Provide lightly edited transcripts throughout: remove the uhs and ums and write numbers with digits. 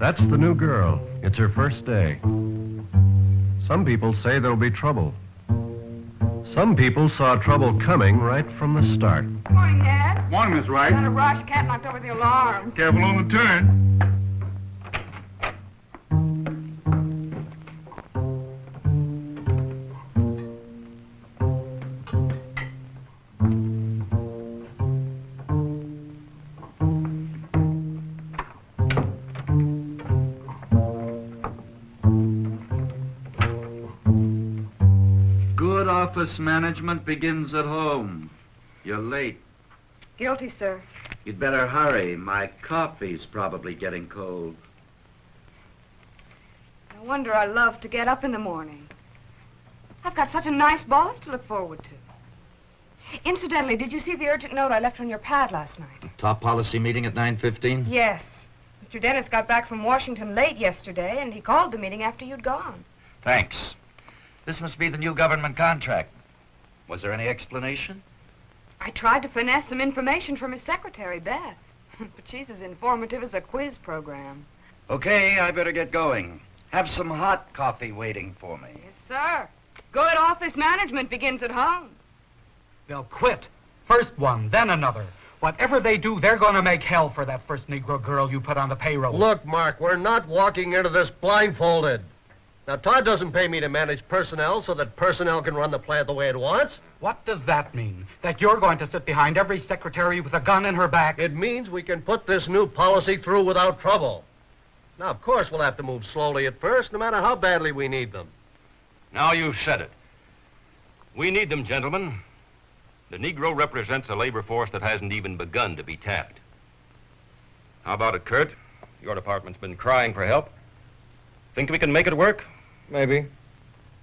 That's the new girl. It's her first day. Some people say there'll be trouble. Some people saw trouble coming right from the start. Good morning, Dad. Morning, Miss Wright. Got a rush. Cat knocked over the alarm. Careful on the turn. Good office management begins at home. You're late. Guilty, sir. You'd better hurry. My coffee's probably getting cold. No wonder I love to get up in the morning. I've got such a nice boss to look forward to. Incidentally, did you see the urgent note I left on your pad last night? Top policy meeting at 9:15? Yes. Mr. Dennis got back from Washington late yesterday, and he called the meeting after you'd gone. Thanks. This must be the new government contract. Was there any explanation? I tried to finesse some information from his secretary, Beth. But she's as informative as a quiz program. Okay, I better get going. Have some hot coffee waiting for me. Yes, sir. Good office management begins at home. They'll quit. First one, then another. Whatever they do, they're going to make hell for that first Negro girl you put on the payroll. Look, Mark, we're not walking into this blindfolded. Now, Todd doesn't pay me to manage personnel so that personnel can run the plant the way it wants. What does that mean? That you're going to sit behind every secretary with a gun in her back? It means we can put this new policy through without trouble. Now, of course, we'll have to move slowly at first, no matter how badly we need them. Now you've said it. We need them, gentlemen. The Negro represents a labor force that hasn't even begun to be tapped. How about it, Kurt? Your department's been crying for help. Think we can make it work? Maybe.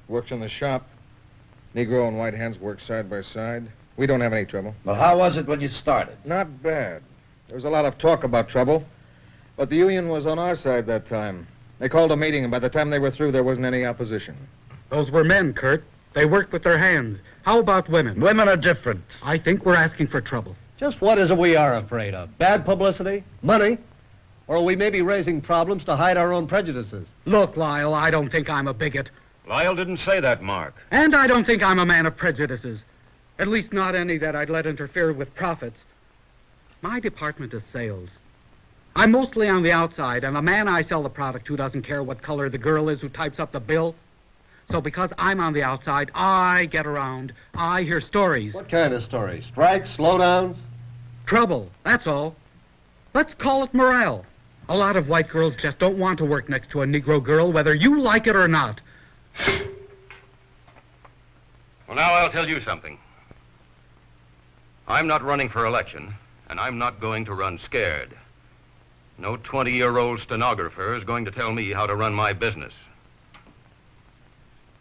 Works in the shop. Negro and white hands work side by side. We don't have any trouble. Well, how was it when you started? Not bad. There was a lot of talk about trouble, but the union was on our side that time. They called a meeting, and by the time they were through, there wasn't any opposition. Those were men, Kurt. They worked with their hands. How about women? Women are different. I think we're asking for trouble. Just what is it we are afraid of? Bad publicity? Money? Or are we maybe raising problems to hide our own prejudices? Look, Lyle, I don't think I'm a bigot. Lyle didn't say that, Mark. And I don't think I'm a man of prejudices. At least not any that I'd let interfere with profits. My department is sales. I'm mostly on the outside, and the man I sell the product to doesn't care what color the girl is who types up the bill. So because I'm on the outside, I get around. I hear stories. What kind of stories? Strikes? Slowdowns? Trouble, that's all. Let's call it morale. A lot of white girls just don't want to work next to a Negro girl, whether you like it or not. Well, now I'll tell you something. I'm not running for election, and I'm not going to run scared. No 20-year-old stenographer is going to tell me how to run my business.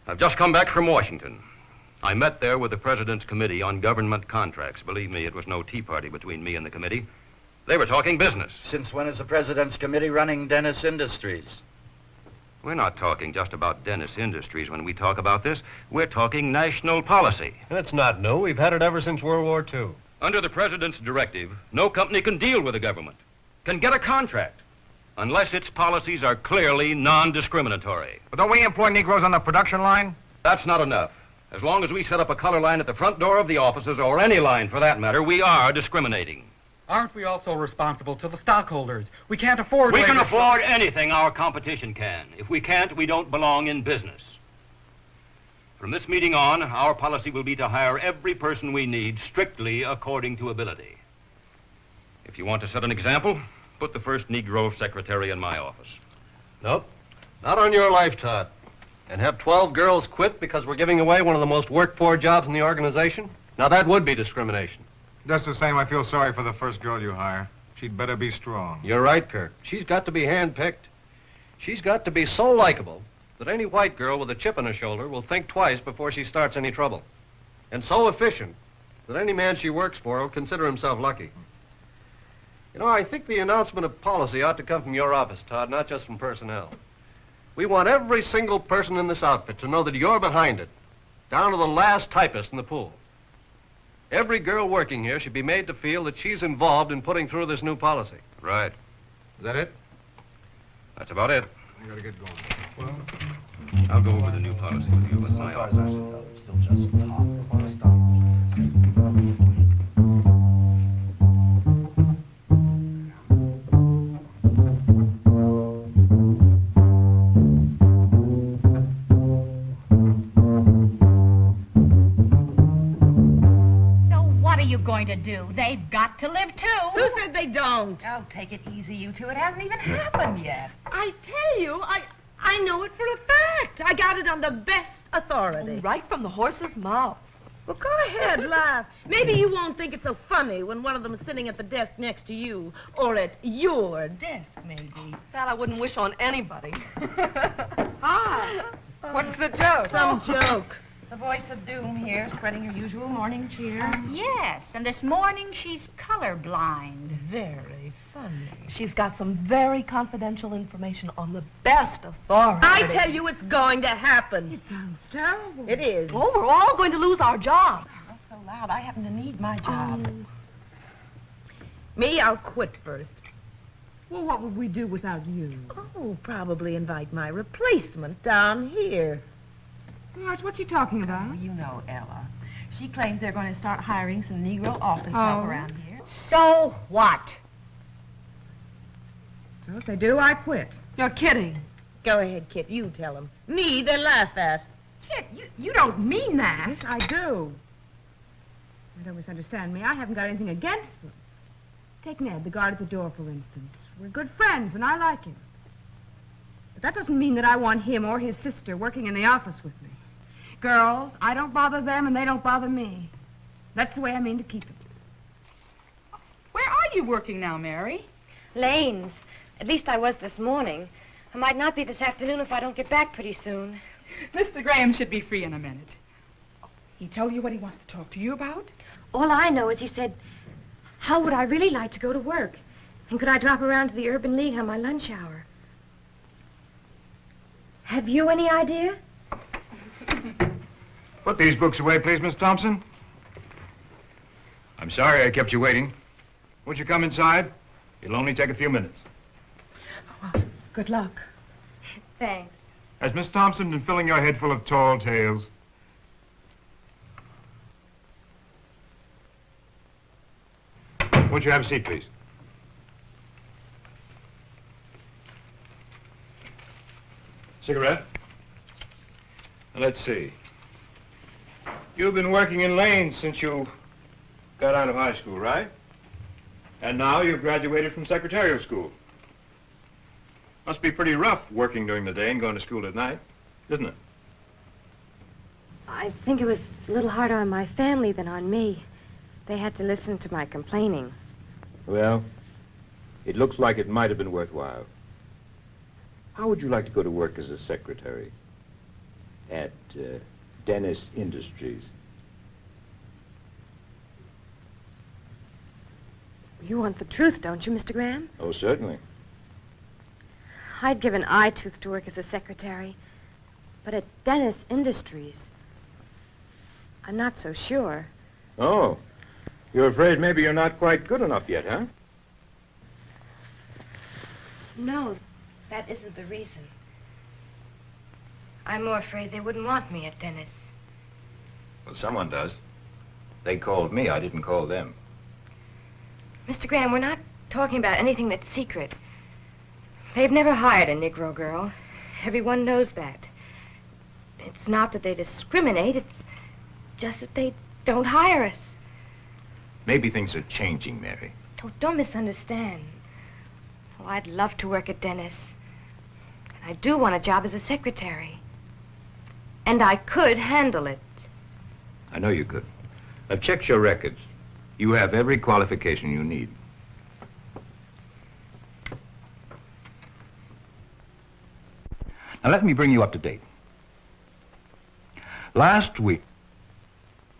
I've just come back from Washington. I met there with the President's Committee on Government Contracts. Believe me, it was no tea party between me and the committee. They were talking business. Since when is the President's Committee running Dennis Industries? We're not talking just about Dennis Industries when we talk about this. We're talking national policy. It's not new. We've had it ever since World War II. Under the President's directive, no company can deal with the government, can get a contract, unless its policies are clearly non-discriminatory. But don't we employ Negroes on the production line? That's not enough. As long as we set up a color line at the front door of the offices, or any line for that matter, we are discriminating. Aren't we also responsible to the stockholders? We can't afford... We can afford anything our competition can. If we can't, we don't belong in business. From this meeting on, our policy will be to hire every person we need strictly according to ability. If you want to set an example, put the first Negro secretary in my office. Nope. Not on your life, Todd. And have 12 girls quit because we're giving away one of the most worked-for jobs in the organization? Now, that would be discrimination. Just the same, I feel sorry for the first girl you hire. She'd better be strong. You're right, Kirk. She's got to be hand-picked. She's got to be so likable that any white girl with a chip on her shoulder will think twice before she starts any trouble. And so efficient that any man she works for will consider himself lucky. You know, I think the announcement of policy ought to come from your office, Todd, not just from personnel. We want every single person in this outfit to know that you're behind it, down to the last typist in the pool. Every girl working here should be made to feel that she's involved in putting through this new policy. Right. Is that it? That's about it. I gotta get going. I'll go over the new policy with you in my office. Still just talk. Going to do? They've got to live too. Who said they don't? Oh, take it easy, you two. It hasn't even happened yet. I tell you, I know it for a fact. I got it on the best authority. Right from the horse's mouth. Well, go ahead, laugh. Maybe you won't think it's so funny when one of them is sitting at the desk next to you, or at your desk, maybe. That I wouldn't wish on anybody. Hi. What's the joke? Some joke. The voice of doom here, spreading her usual morning cheer. Yes, and this morning she's colorblind. Very funny. She's got some very confidential information on the best authority. I tell you, it's going to happen. It sounds terrible. It is. Oh, we're all going to lose our jobs. Not so loud. I happen to need my job. Me, I'll quit first. Well, what would we do without you? Oh, probably invite my replacement down here. Marge, what's he talking about? Oh, you know Ella. She claims they're going to start hiring some Negro office help around here. So what? So if they do, I quit. You're kidding. Go ahead, Kit. You tell them. Me, they laugh at. Kit, you don't mean that. Yes, I do. Don't misunderstand me. I haven't got anything against them. Take Ned, the guard at the door, for instance. We're good friends, and I like him. But that doesn't mean that I want him or his sister working in the office with me. Girls, I don't bother them, and they don't bother me. That's the way I mean to keep it. Where are you working now, Mary? Lane's. At least I was this morning. I might not be this afternoon if I don't get back pretty soon. Mr. Graham should be free in a minute. He told you what he wants to talk to you about? All I know is he said, how would I really like to go to work? And could I drop around to the Urban League on my lunch hour? Have you any idea? Put these books away, please, Miss Thompson. I'm sorry I kept you waiting. Won't you come inside? It'll only take a few minutes. Well, good luck. Thanks. Has Miss Thompson been filling your head full of tall tales? Won't you have a seat, please? Cigarette? Now, let's see. You've been working in Lane's since you got out of high school, right? And now you've graduated from secretarial school. Must be pretty rough working during the day and going to school at night, isn't it? I think it was a little harder on my family than on me. They had to listen to my complaining. Well, it looks like it might have been worthwhile. How would you like to go to work as a secretary at Dennis Industries? You want the truth, don't you, Mr. Graham? Oh, certainly. I'd give an eye tooth to work as a secretary. But at Dennis Industries, I'm not so sure. Oh, you're afraid maybe you're not quite good enough yet, huh? No, that isn't the reason. I'm more afraid they wouldn't want me at Dennis. Well, someone does. They called me. I didn't call them. Mr. Graham, we're not talking about anything that's secret. They've never hired a Negro girl. Everyone knows that. It's not that they discriminate. It's just that they don't hire us. Maybe things are changing, Mary. Don't misunderstand. Oh, I'd love to work at Dennis. And I do want a job as a secretary. And I could handle it. I know you could. I've checked your records. You have every qualification you need. Now, let me bring you up to date. Last week,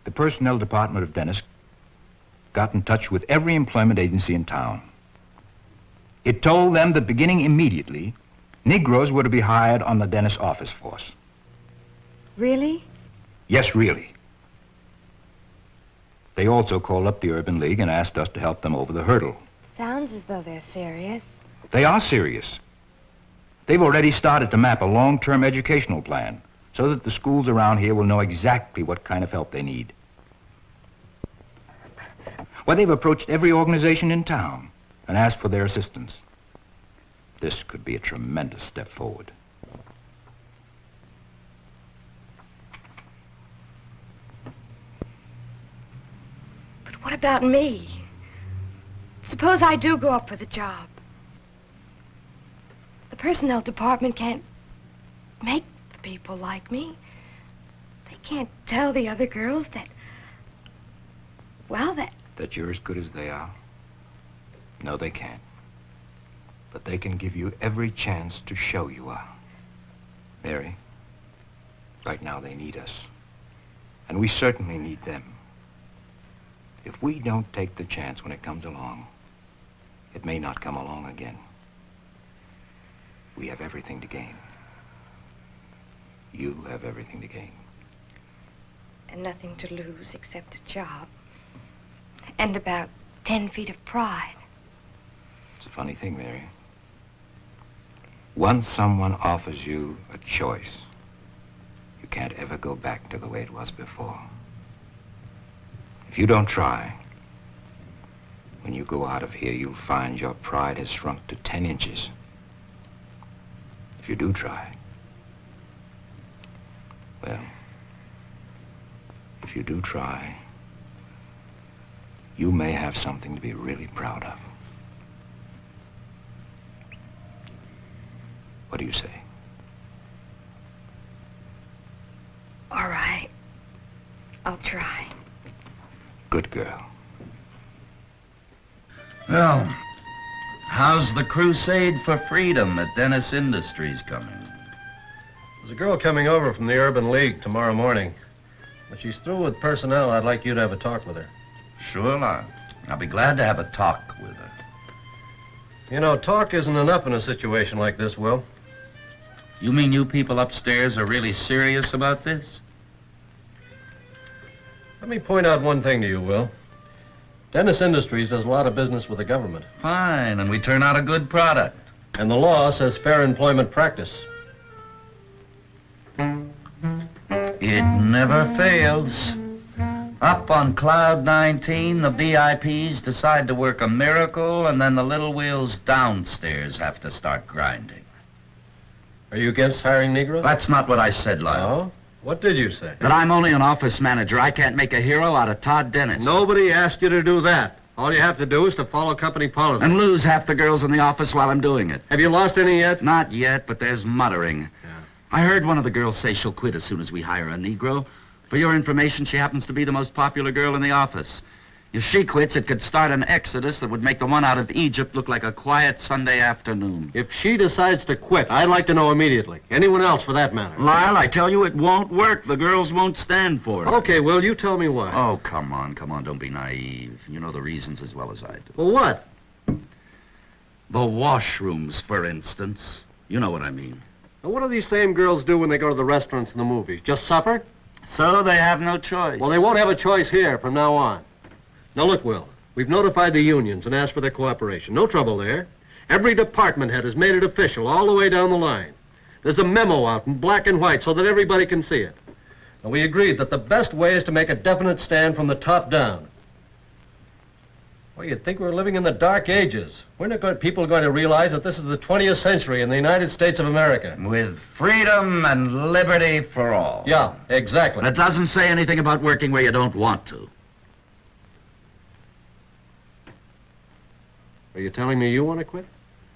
the personnel department of Dennis got in touch with every employment agency in town. It told them that beginning immediately, Negroes were to be hired on the Dennis office force. Really? Yes, really. They also called up the Urban League and asked us to help them over the hurdle. Sounds as though they're serious. They are serious. They've already started to map a long-term educational plan so that the schools around here will know exactly what kind of help they need. Well, they've approached every organization in town and asked for their assistance. This could be a tremendous step forward. But what about me? Suppose I do go up for the job. The personnel department can't make the people like me. They can't tell the other girls that, well, that you're as good as they are? No, they can't. But they can give you every chance to show you are. Mary, right now they need us. And we certainly need them. If we don't take the chance when it comes along, it may not come along again. We have everything to gain. You have everything to gain. and nothing to lose except a job. And about 10 feet of pride. It's a funny thing, Mary. Once someone offers you a choice, you can't ever go back to the way it was before. If you don't try, when you go out of here, you'll find your pride has shrunk to 10 inches. If you do try, well, if you do try, you may have something to be really proud of. What do you say? All right. I'll try. Good girl. Well, how's the crusade for freedom at Dennis Industries coming? There's a girl coming over from the Urban League tomorrow morning. When she's through with personnel, I'd like you to have a talk with her. Sure, I'll be glad to have a talk with her. You know, talk isn't enough in a situation like this, Will. You mean you people upstairs are really serious about this? Let me point out one thing to you, Will. Dennis Industries does a lot of business with the government. Fine, and we turn out a good product. And the law says fair employment practice. It never fails. Up on Cloud 19, the VIPs decide to work a miracle, and then the little wheels downstairs have to start grinding. Are you against hiring Negroes? That's not what I said, Lyle. Oh? What did you say? That I'm only an office manager. I can't make a hero out of Todd Dennis. Nobody asked you to do that. All you have to do is to follow company policy. And lose half the girls in the office while I'm doing it. Have you lost any yet? Not yet, but there's muttering. Yeah. I heard one of the girls say she'll quit as soon as we hire a Negro. For your information, she happens to be the most popular girl in the office. If she quits, it could start an exodus that would make the one out of Egypt look like a quiet Sunday afternoon. If she decides to quit, I'd like to know immediately. Anyone else, for that matter. Lyle, I tell you, it won't work. The girls won't stand for it. Okay, Will, you tell me why. Oh, come on, don't be naive. You know the reasons as well as I do. Well, what? The washrooms, for instance. You know what I mean. Now, what do these same girls do when they go to the restaurants and the movies? Just supper? So they have no choice. Well, they won't have a choice here from now on. Now, look, Will, we've notified the unions and asked for their cooperation. No trouble there. Every department head has made it official all the way down the line. There's a memo out in black and white so that everybody can see it. And we agreed that the best way is to make a definite stand from the top down. Well, you'd think we're living in the dark ages. When are people going to realize that this is the 20th century in the United States of America? With freedom and liberty for all. Yeah, exactly. But it doesn't say anything about working where you don't want to. Are you telling me you want to quit?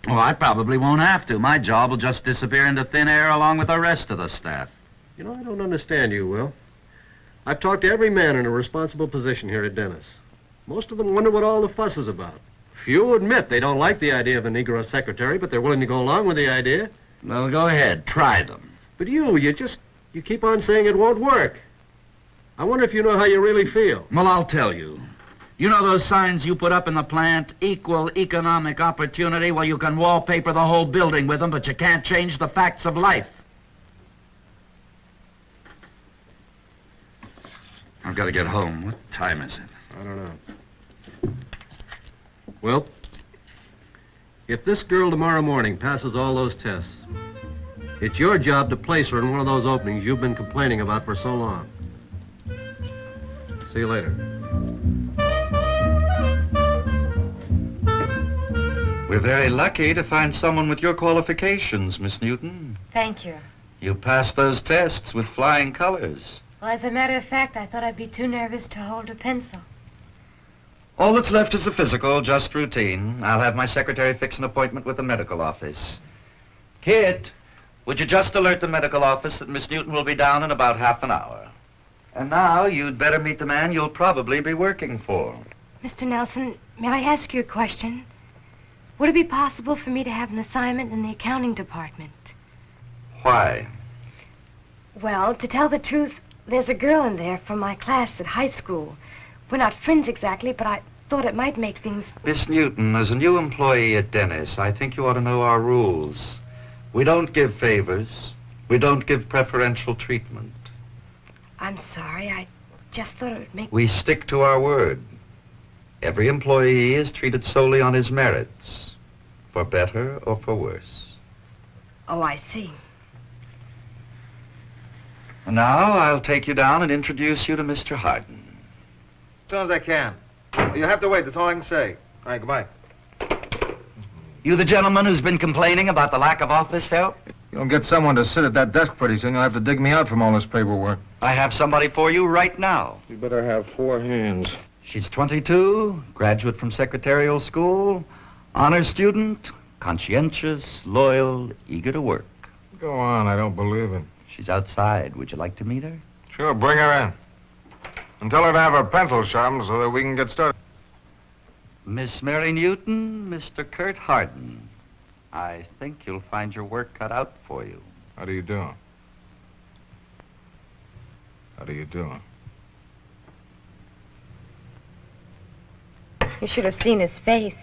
Oh, I probably won't have to. My job will just disappear into thin air along with the rest of the staff. You know, I don't understand you, Will. I've talked to every man in a responsible position here at Dennis. Most of them wonder what all the fuss is about. Few admit they don't like the idea of a Negro secretary, but they're willing to go along with the idea. Well, go ahead. Try them. But you keep on saying it won't work. I wonder if you know how you really feel. Well, I'll tell you. You know those signs you put up in the plant? Equal economic opportunity? Well, you can wallpaper the whole building with them, but you can't change the facts of life. I've got to get home. What time is it? I don't know. Will, If this girl tomorrow morning passes all those tests, it's your job to place her in one of those openings you've been complaining about for so long. See you later. We're very lucky to find someone with your qualifications, Miss Newton. Thank you. You passed those tests with flying colors. Well, as a matter of fact, I thought I'd be too nervous to hold a pencil. All that's left is the physical, just routine. I'll have my secretary fix an appointment with the medical office. Kit, would you just alert the medical office that Miss Newton will be down in about half an hour? And now you'd better meet the man you'll probably be working for. Mr. Nelson, may I ask you a question? Would it be possible for me to have an assignment in the accounting department? Why? Well, to tell the truth, there's a girl in there from my class at high school. We're not friends exactly, but I thought it might make things... Miss Newton, as a new employee at Dennis, I think you ought to know our rules. We don't give favors. We don't give preferential treatment. I'm sorry, I just thought it would make... We stick to our word. Every employee is treated solely on his merits, for better or for worse. Oh, I see. And now I'll take you down and introduce you to Mr. Harden. As soon as I can. You'll have to wait. That's all I can say. All right, goodbye. You the gentleman who's been complaining about the lack of office help? You don't get someone to sit at that desk pretty soon, you'll have to dig me out from all this paperwork. I have somebody for you right now. You better have 4 hands. She's 22, graduate from secretarial school, honor student, conscientious, loyal, eager to work. Go on, I don't believe it. She's outside. Would you like to meet her? Sure, bring her in. And tell her to have her pencil sharpened so that we can get started. Miss Mary Newton, Mr. Kurt Harden. I think you'll find your work cut out for you. How do you do? How do you do? You should have seen his face.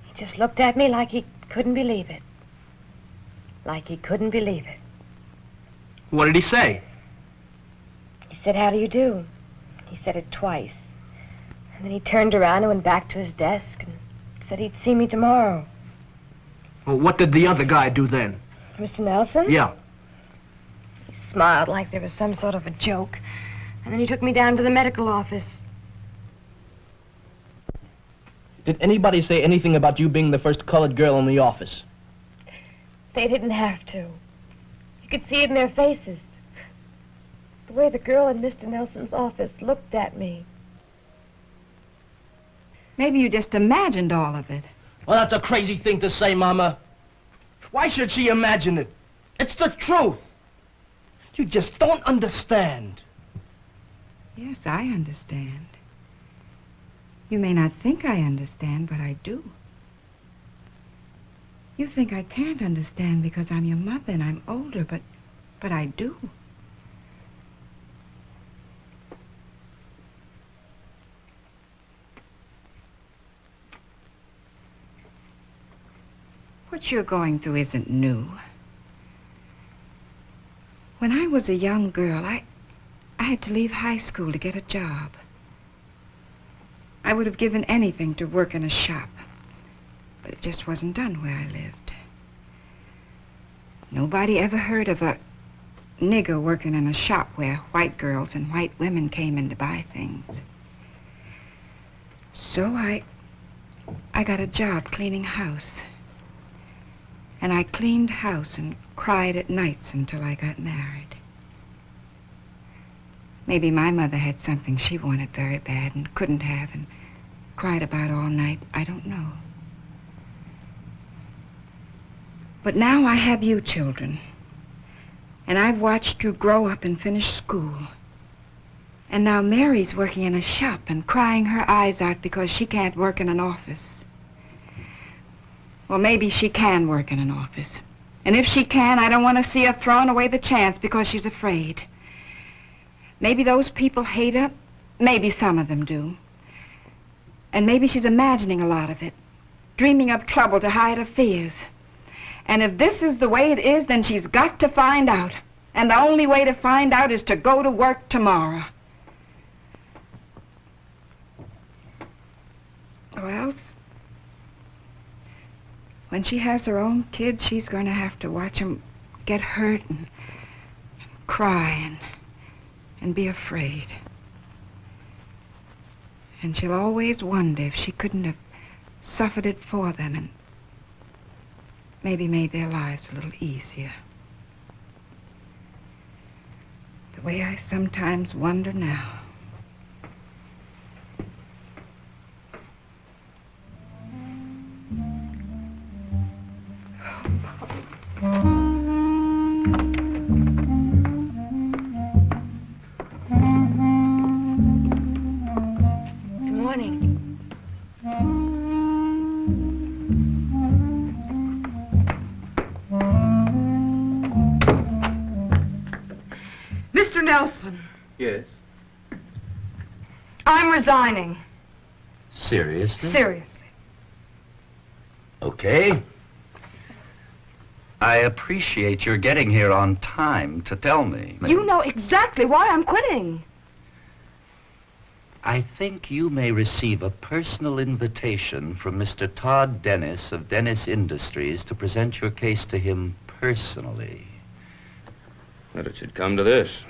He just looked at me like he couldn't believe it. Like he couldn't believe it. What did he say? He said, "How do you do?" He said it twice. And then he turned around and went back to his desk and said he'd see me tomorrow. Well, what did the other guy do then? Mr. Nelson? Yeah. He smiled like there was some sort of a joke. And then he took me down to the medical office. Did anybody say anything about you being the first colored girl in the office? They didn't have to. You could see it in their faces. The way the girl in Mr. Nelson's office looked at me. Maybe you just imagined all of it. Well, that's a crazy thing to say, Mama. Why should she imagine it? It's the truth. You just don't understand. Yes, I understand. You may not think I understand, but I do. You think I can't understand because I'm your mother and I'm older, but I do. What you're going through isn't new. When I was a young girl, I had to leave high school to get a job. I would have given anything to work in a shop, but it just wasn't done where I lived. Nobody ever heard of a nigger working in a shop where white girls and white women came in to buy things. So I got a job cleaning house. And I cleaned house and cried at nights until I got married. Maybe my mother had something she wanted very bad and couldn't have and cried about all night. I don't know. But now I have you children. And I've watched you grow up and finish school. And now Mary's working in a shop and crying her eyes out because she can't work in an office. Well, maybe she can work in an office. And if she can, I don't want to see her throwing away the chance because she's afraid. Maybe those people hate her. Maybe some of them do. And maybe she's imagining a lot of it, dreaming up trouble to hide her fears. And if this is the way it is, then she's got to find out. And the only way to find out is to go to work tomorrow. Or else When she has her own kids, she's going to have to watch them get hurt and cry and be afraid. And she'll always wonder if she couldn't have suffered it for them and maybe made their lives a little easier. The way I sometimes wonder now. Mr. Nelson, Yes? I'm resigning. Seriously? Seriously. Okay. I appreciate your getting here on time to tell me. You know exactly why I'm quitting. I think you may receive a personal invitation from Mr. Todd Dennis of Dennis Industries to present your case to him personally. That it should come to this.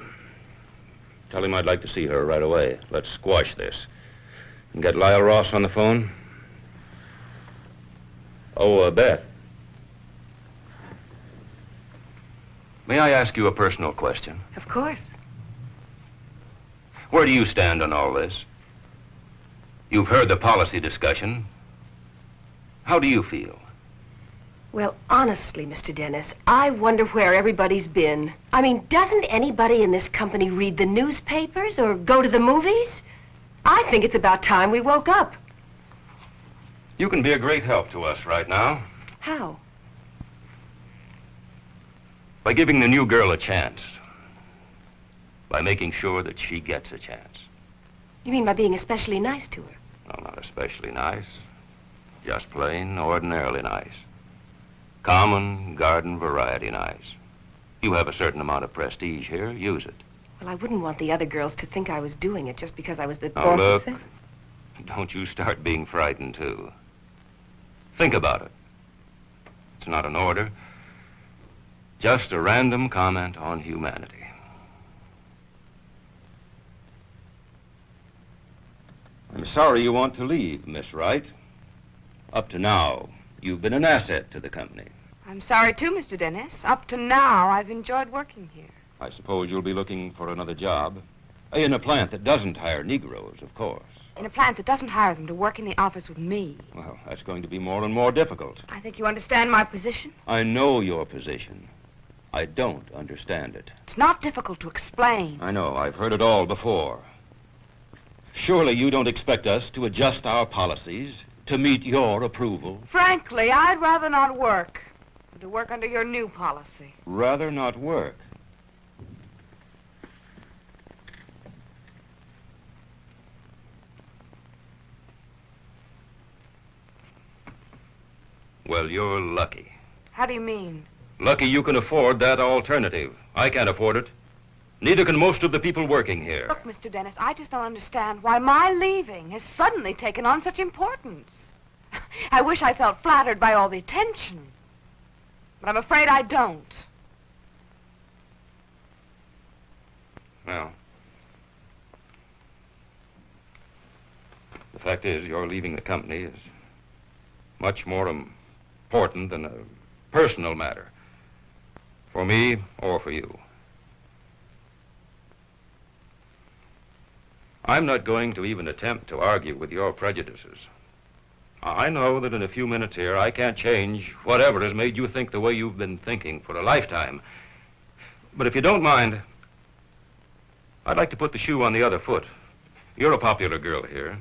Tell him I'd like to see her right away. Let's squash this. And get Lyle Ross on the phone. Oh, Beth. May I ask you a personal question? Of course. Where do you stand on all this? You've heard the policy discussion. How do you feel? Well, honestly, Mr. Dennis, I wonder where everybody's been. I mean, doesn't anybody in this company read the newspapers or go to the movies? I think it's about time we woke up. You can be a great help to us right now How? by giving the new girl a chance. By making sure that she gets a chance. You mean by being especially nice to her? No, not especially nice. Just plain, ordinarily nice. Common, garden variety nice. You have a certain amount of prestige here. Use it. Well, I wouldn't want the other girls to think I was doing it just because I was the Now, boss. look, don't you start being frightened, too. Think about it. It's not an order. Just a random comment on humanity. I'm sorry you want to leave, Miss Wright. Up to now, you've been an asset to the company. I'm sorry, too, Mr. Dennis. Up to now, I've enjoyed working here. I suppose you'll be looking for another job. In a plant that doesn't hire Negroes, of course. In a plant that doesn't hire them to work in the office with me. Well, that's going to be more and more difficult. I think you understand my position. I know your position. I don't understand it. It's not difficult to explain. I know. I've heard it all before. Surely you don't expect us to adjust our policies to meet your approval? Frankly, I'd rather not work than to work under your new policy. Rather not work. Well, you're lucky. How do you mean? Lucky you can afford that alternative. I can't afford it. Neither can most of the people working here. Look, Mr. Dennis, I just don't understand why my leaving has suddenly taken on such importance. I wish I felt flattered by all the attention. But I'm afraid I don't. Well, the fact is, your leaving the company is much more important than a personal matter. For me or for you. I'm not going to even attempt to argue with your prejudices. I know that in a few minutes here, I can't change whatever has made you think the way you've been thinking for a lifetime. But if you don't mind, I'd like to put the shoe on the other foot. You're a popular girl here,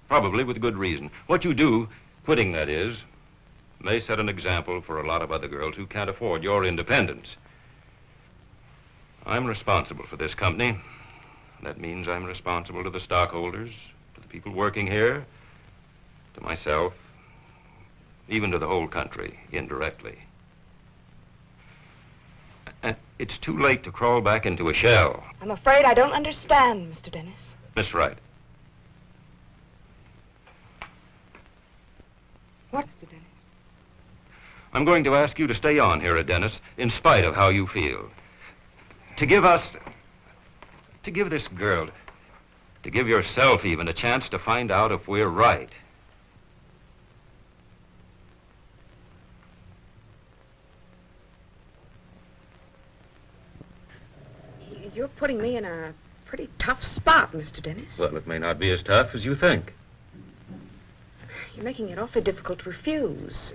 probably with good reason. What you do, quitting that is, may set an example for a lot of other girls who can't afford your independence. I'm responsible for this company. That means I'm responsible to the stockholders, to the people working here, to myself, even to the whole country, indirectly. And it's too late to crawl back into a shell. I'm afraid I don't understand, Mr. Dennis. Miss Wright. What, Mr. Dennis? I'm going to ask you to stay on here at Dennis, in spite of how you feel. To give this girl, to give yourself even a chance to find out if we're right. You're putting me in a pretty tough spot, Mr. Dennis. Well, it may not be as tough as you think. You're making it awfully difficult to refuse.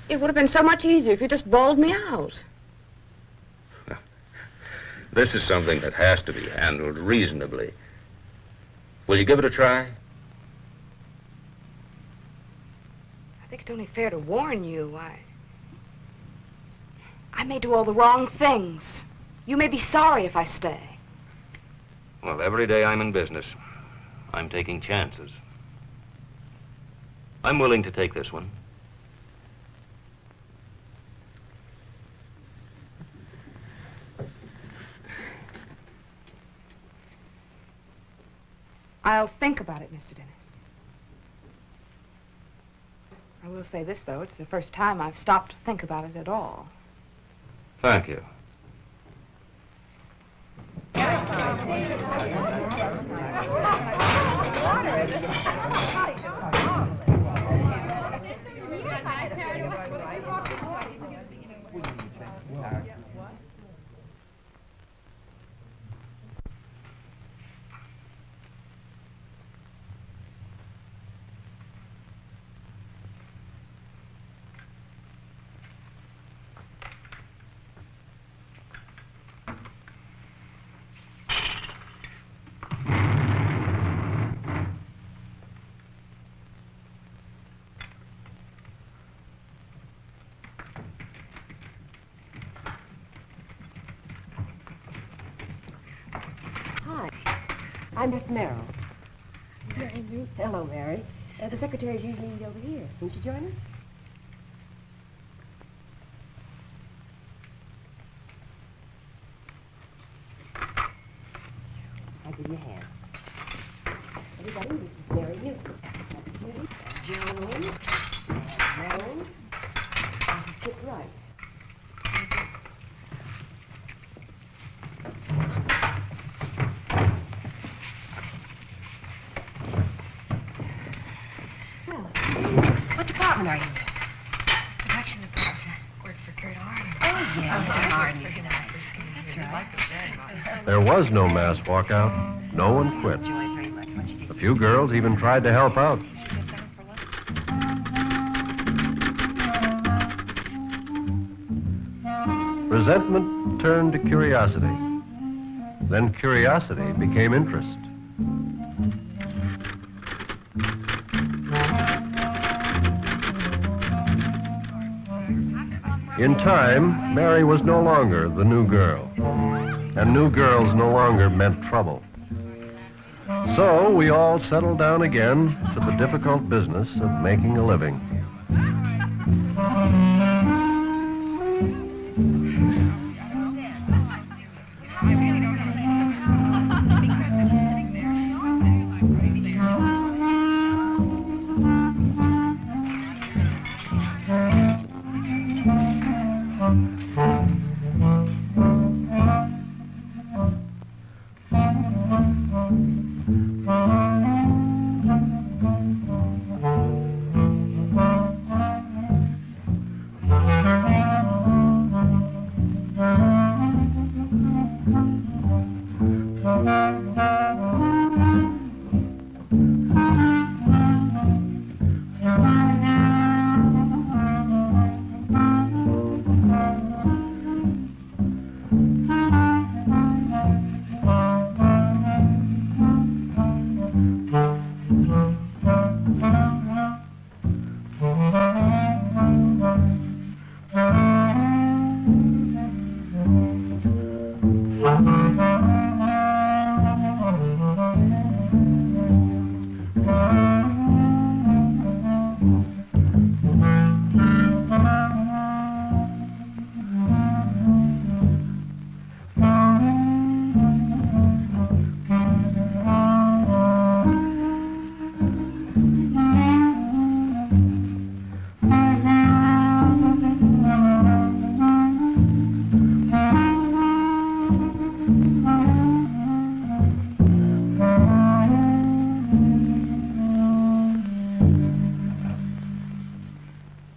It would have been so much easier if you just bawled me out. This is something that has to be handled reasonably. Will you give it a try? I think it's only fair to warn you. I may do all the wrong things. You may be sorry if I stay. Well, every day I'm in business, I'm taking chances. I'm willing to take this one. I'll think about it, Mr. Dennis. I will say this, though. It's the first time I've stopped to think about it at all. Thank you. Hi, I'm Miss Merrill. Hello, Mary. The secretary's usually over here. Won't you join us? I'll give you a hand. Everybody, this is Mary Newton. That's Judy. Joan. Joan. This is Kit Wright. What department are you in? Production department. Work for Kurt Arden. Oh, yeah, Mr. Arden. That's right. There was no mass walkout. No one quit. A few girls even tried to help out. Resentment turned to curiosity. Then curiosity became interest. In time, Mary was no longer the new girl, and new girls no longer meant trouble. So we all settled down again to the difficult business of making a living.